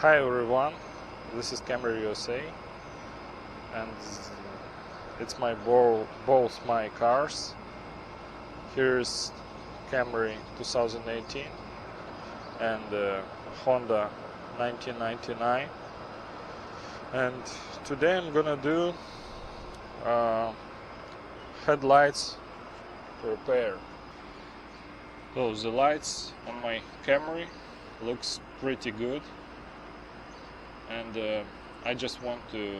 Hi everyone, this is Camry USA, and it's both my cars. Here's Camry 2018 and Honda 1999, and today I'm gonna do headlights repair. So the lights on my Camry looks pretty good, and I just want to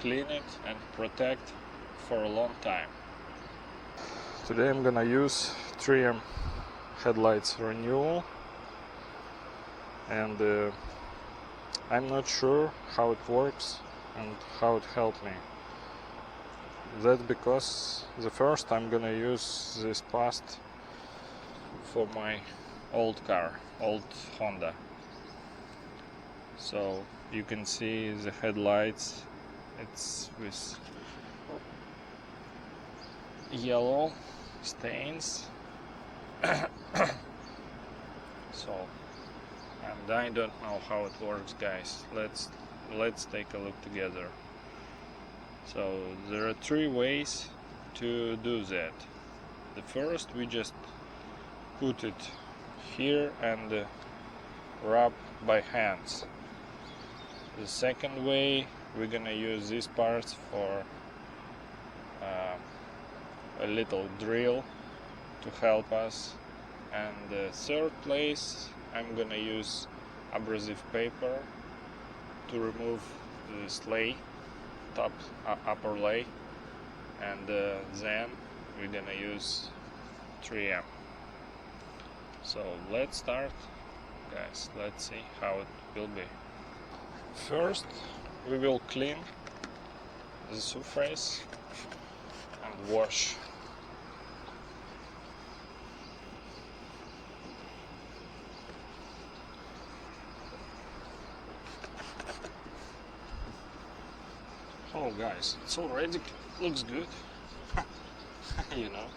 clean it and protect for a long time. Today I'm gonna use 3M Headlight Renewal, and I'm not sure how it works and how it helped me. That's because the first I'm gonna use this past for my old Honda. So you can see the headlights, it's with yellow stains. So, and I don't know how it works, guys. Let's take a look together. So there are 3 ways to do that. The first, we just put it here and rub by hands. The second way, we're gonna use these parts for a little drill to help us. And the third place, I'm gonna use abrasive paper to remove this upper lay, and then we're gonna use 3M. So let's start, guys. Let's see how it will be. First, we will clean the surface and wash. Oh guys, it's already looks good. You know,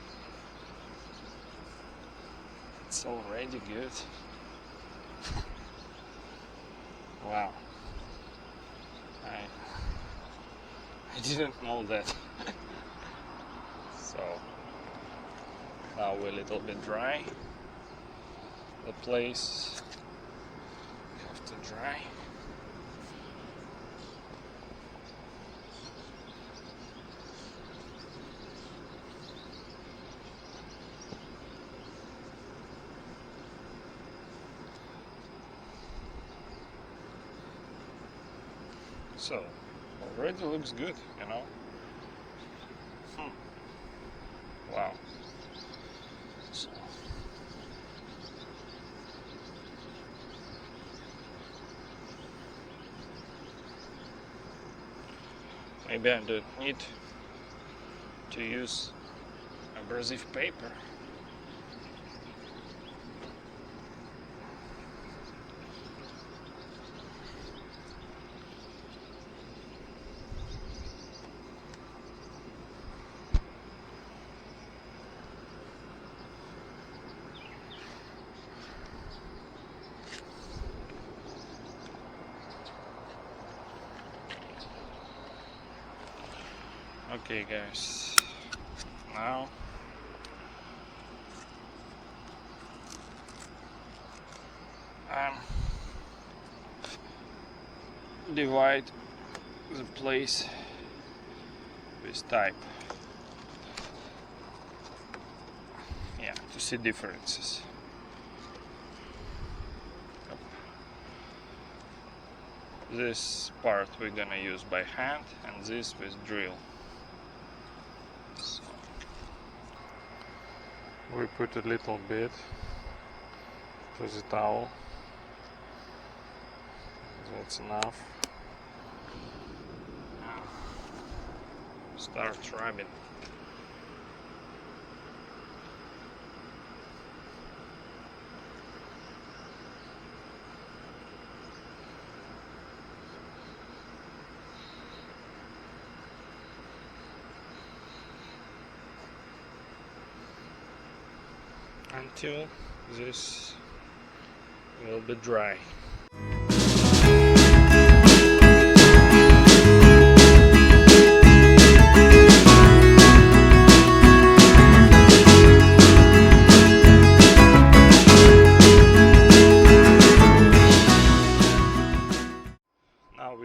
it's already good. Wow, I didn't know that. So now we're a little bit dry. The place have to dry. So, already looks good, you know. Wow. So, maybe I don't need to use abrasive paper. Okay guys, now divide the place with type, to see differences. This part we're gonna use by hand, and this with drill. So we put a little bit to the towel. That's enough. Now start rubbing. Until this will be dry.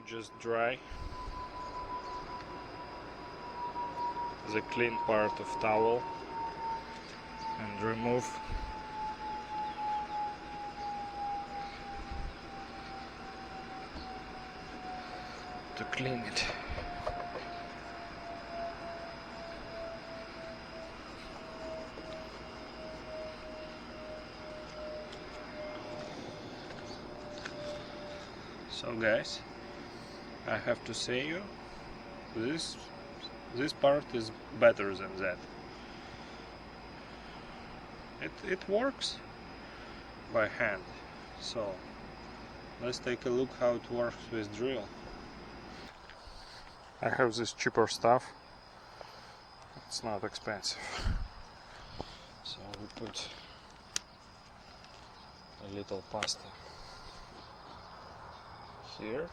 just dry the clean part of towel and remove to clean it. So guys, I have to say you, this part is better than that. It works by hand. So let's take a look how it works with drill. I have this cheaper stuff. It's not expensive. So we put a little pasta here.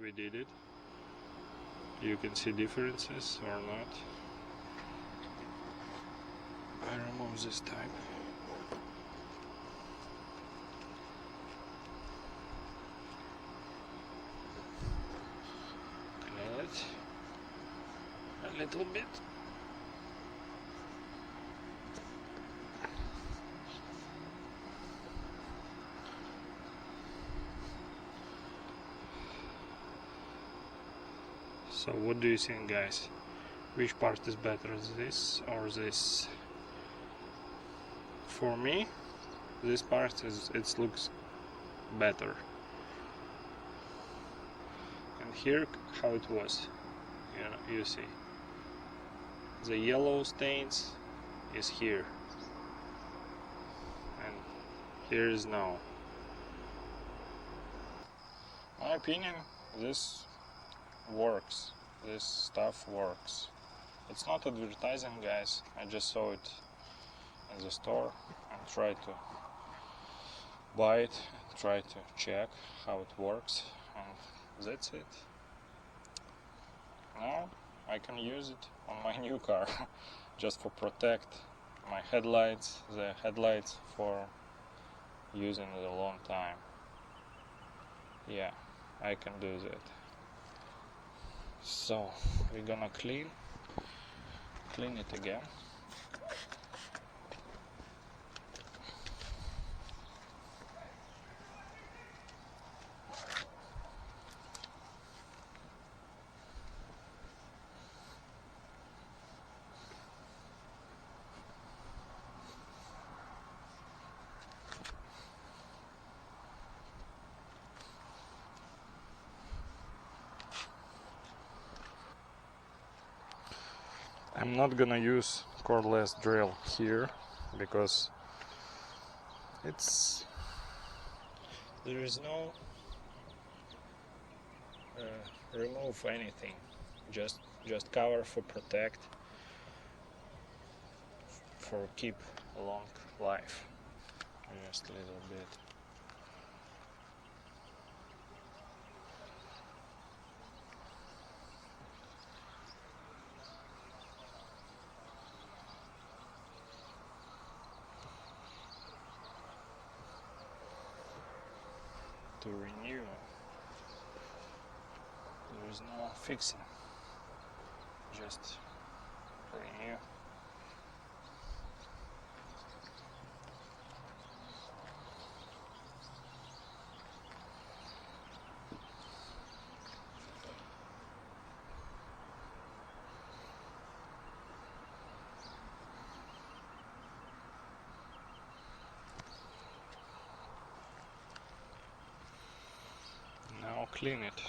We did it. You can see differences or not. I remove this type. Clean it a little bit. So what do you think, guys? Which part is better, this or this? For me, this part it looks better. And here how it was. You see. The yellow stains is here. And here is now. My opinion, this works. This stuff works. It's not advertising, guys. I just saw it in the store and tried to buy it, try to check how it works, and that's it. Now I can use it on my new car just for protect my headlights, the headlights for using it a long time. Yeah, I can do that. So we're gonna clean it again. I'm not gonna use cordless drill here because there is no remove anything, just cover for protect, for keep a long life. Just a little bit. To renew, there is no fixing, just renew. clean it.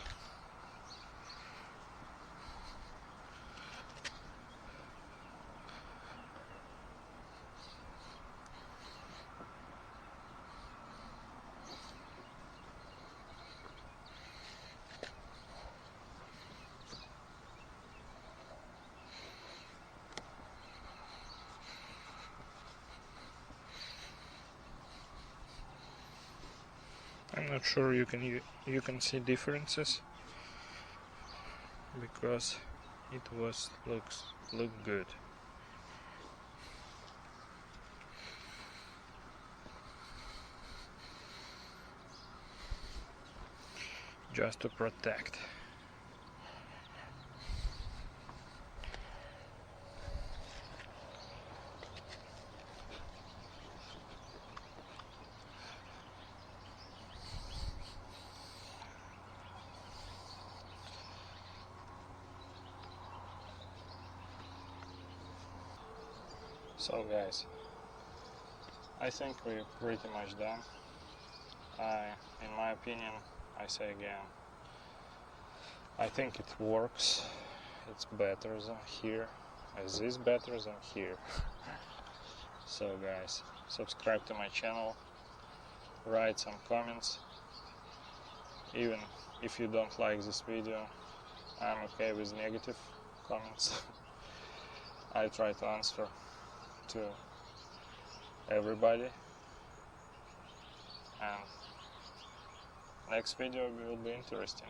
I'm not sure you can see differences because it look good. Just to protect. So guys, I think we're pretty much done. In my opinion, I say again, I think it works. It's better than here. Is this better than here? So guys, subscribe to my channel, write some comments. Even if you don't like this video, I'm okay with negative comments. I try to answer to everybody, and next video will be interesting.